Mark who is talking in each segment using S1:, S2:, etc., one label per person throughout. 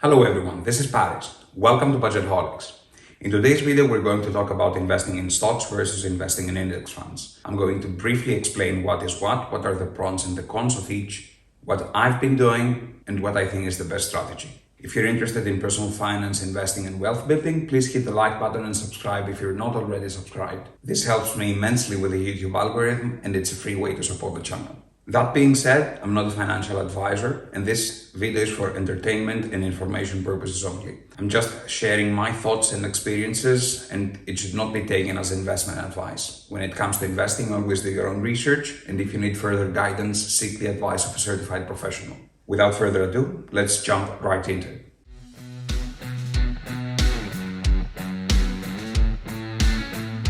S1: Hello everyone, this is Paris. Welcome to BudgetHolics. In today's video, we're going to talk about investing in stocks versus investing in index funds. I'm going to briefly explain what is what are the pros and the cons of each, what I've been doing, and what I think is the best strategy. If you're interested in personal finance, investing, and wealth building, please hit the like button and subscribe if you're not already subscribed. This helps me immensely with the YouTube algorithm, and it's a free way to support the channel. That being said, I'm not a financial advisor, and this video is for entertainment and information purposes only. I'm just sharing my thoughts and experiences, and it should not be taken as investment advice. When it comes to investing, always do your own research, and if you need further guidance, seek the advice of a certified professional. Without further ado, let's jump right into it.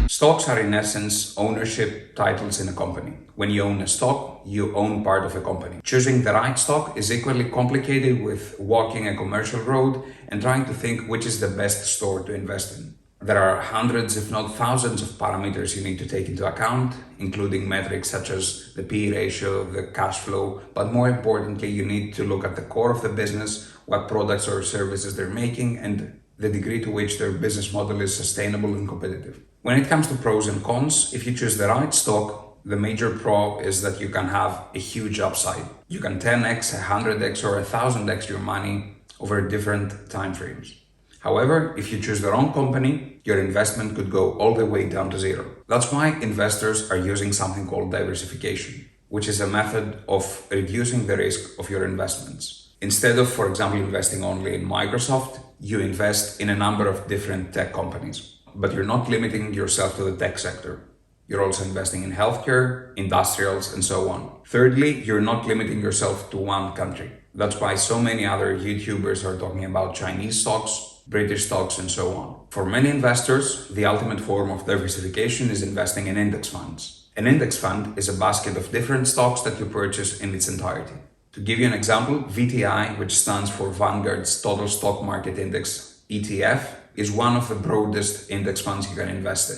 S1: Stocks are in essence ownership titles in a company. When you own a stock, you own part of a company. Choosing the right stock is equally complicated with walking a commercial road and trying to think which is the best store to invest in. There are hundreds, if not thousands, of parameters you need to take into account, including metrics such as the PE ratio, the cash flow, but more importantly, you need to look at the core of the business, what products or services they're making, and the degree to which their business model is sustainable and competitive. When it comes to pros and cons, if you choose the right stock, the major pro is that you can have a huge upside. You can 10x, 100x, or 1000x your money over different time frames. However, if you choose the wrong company, your investment could go all the way down to zero. That's why investors are using something called diversification, which is a method of reducing the risk of your investments. Instead of, for example, investing only in Microsoft, you invest in a number of different tech companies. But you're not limiting yourself to the tech sector. You're also investing in healthcare, industrials, and so on. Thirdly, you're not limiting yourself to one country. That's why so many other YouTubers are talking about Chinese stocks, British stocks, and so on. For many investors, the ultimate form of diversification is investing in index funds. An index fund is a basket of different stocks that you purchase in its entirety. To give you an example, VTI, which stands for Vanguard's Total Stock Market Index ETF, is one of the broadest index funds you can invest in.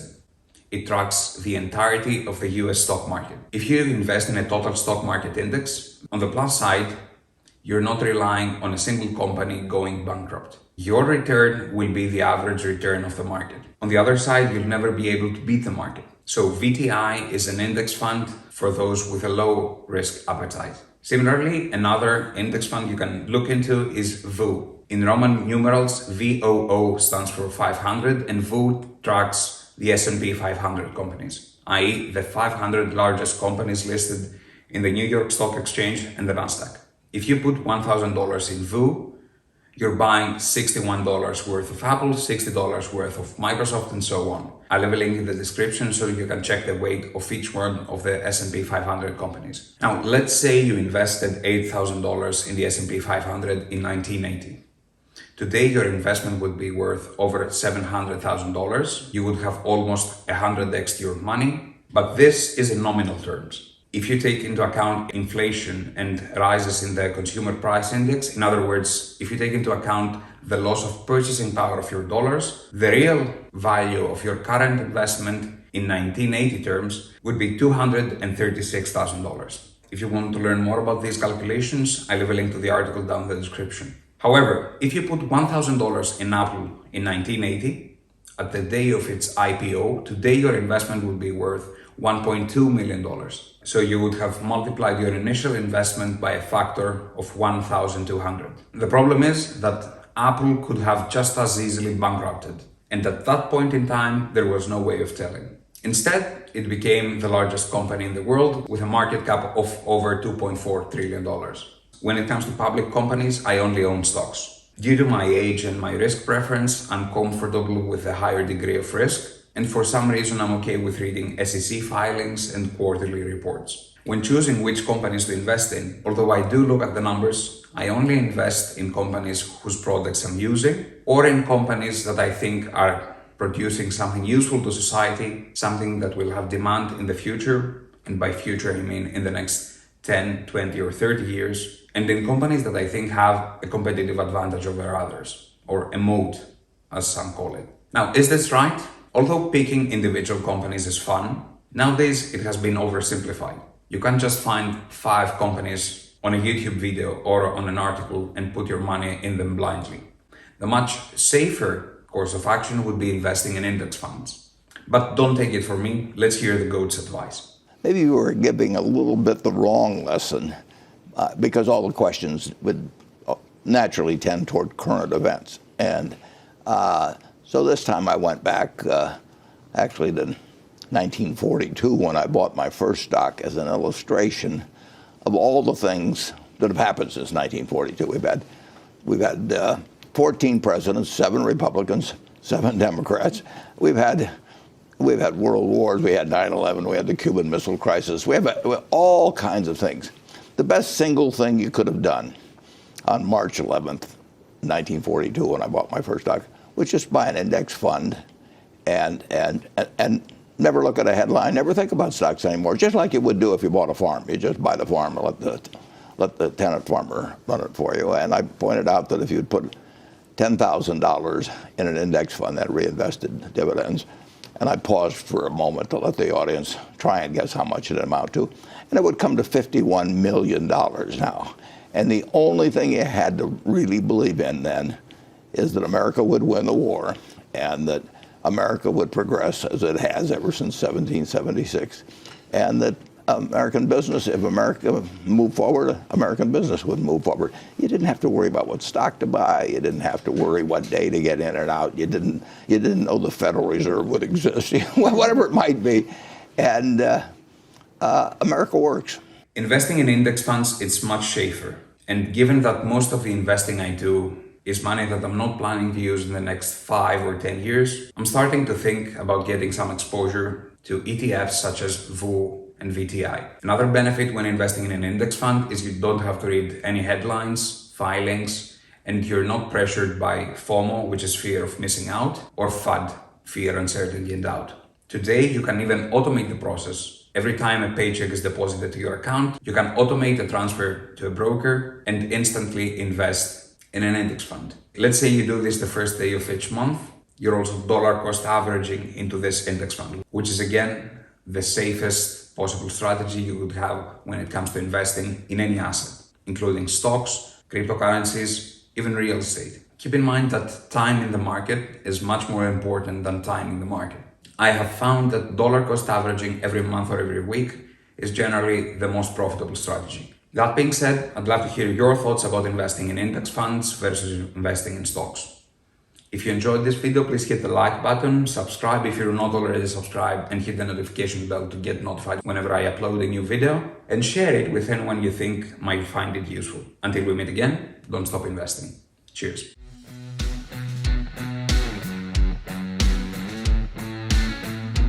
S1: It tracks the entirety of the US stock market. If you invest in a total stock market index, on the plus side, you're not relying on a single company going bankrupt. Your return will be the average return of the market. On the other side, you'll never be able to beat the market. So VTI is an index fund for those with a low risk appetite. Similarly, another index fund you can look into is VOO. In Roman numerals, VOO stands for 500 and VOO tracks the S&P 500 companies, i.e. the 500 largest companies listed in the New York Stock Exchange and the Nasdaq. If you put $1,000 in VOO, you're buying $61 worth of Apple, $60 worth of Microsoft, and so on. I'll leave a link in the description so you can check the weight of each one of the S&P 500 companies. Now, let's say you invested $8,000 in the S&P 500 in 1980. Today, your investment would be worth over $700,000. You would have almost 100x your money, but this is in nominal terms. If you take into account inflation and rises in the consumer price index, in other words, if you take into account the loss of purchasing power of your dollars, the real value of your current investment in 1980 terms would be $236,000. If you want to learn more about these calculations, I leave a link to the article down in the description. However, if you put $1,000 in Apple in 1980, at the day of its IPO, today your investment would be worth $1.2 million. So you would have multiplied your initial investment by a factor of 1,200. The problem is that Apple could have just as easily bankrupted. And at that point in time, there was no way of telling. Instead, it became the largest company in the world with a market cap of over $2.4 trillion. When it comes to public companies, I only own stocks. Due to my age and my risk preference, I'm comfortable with a higher degree of risk. And for some reason, I'm okay with reading SEC filings and quarterly reports. When choosing which companies to invest in, although I do look at the numbers, I only invest in companies whose products I'm using or in companies that I think are producing something useful to society, something that will have demand in the future. And by future, I mean in the next 10, 20, or 30 years. And in companies that I think have a competitive advantage over others, or a moat, as some call it. Now, is this right? Although picking individual companies is fun, nowadays it has been oversimplified. You can't just find 5 companies on a YouTube video or on an article and put your money in them blindly. The much safer course of action would be investing in index funds. But don't take it from me, let's hear the GOAT's advice.
S2: Maybe you were giving a little bit the wrong lesson because all the questions would naturally tend toward current events. And so this time I went back actually to 1942 when I bought my first stock as an illustration of all the things that have happened since 1942. We've had 14 presidents, 7 Republicans, 7 Democrats. We've had world wars. We had 9/11. We had the Cuban Missile Crisis. We have all kinds of things. The best single thing you could have done on March 11th, 1942, when I bought my first stock, was just buy an index fund and never look at a headline, never think about stocks anymore, just like you would do if you bought a farm. You just buy the farm and let the tenant farmer run it for you. And I pointed out that if you'd put $10,000 in an index fund that reinvested dividends, and I paused for a moment to let the audience try and guess how much it amount to, and it would come to $51 million now. And the only thing you had to really believe in then is that America would win the war and that America would progress as it has ever since 1776, and that American business, if America moved forward, American business would move forward. You didn't have to worry about what stock to buy. You didn't have to worry what day to get in and out. You didn't know the Federal Reserve would exist, whatever it might be. And America works.
S1: Investing in index funds, it's much safer. And given that most of the investing I do is money that I'm not planning to use in the next 5 or 10 years, I'm starting to think about getting some exposure to ETFs such as VU and VTI. Another benefit when investing in an index fund is you don't have to read any headlines, filings, and you're not pressured by FOMO, which is fear of missing out, or FUD, fear, uncertainty, and doubt. Today, you can even automate the process. Every time a paycheck is deposited to your account, you can automate a transfer to a broker and instantly invest in an index fund. Let's say you do this the first day of each month. You're also dollar cost averaging into this index fund, which is again the safest possible strategy you would have when it comes to investing in any asset, including stocks, cryptocurrencies, even real estate. Keep in mind that time in the market is much more important than time in the market. I have found that dollar cost averaging every month or every week is generally the most profitable strategy. That being said, I'd love to hear your thoughts about investing in index funds versus investing in stocks. If you enjoyed this video, please hit the like button, subscribe if you're not already subscribed, and hit the notification bell to get notified whenever I upload a new video, and share it with anyone you think might find it useful. Until we meet again, don't stop investing. Cheers.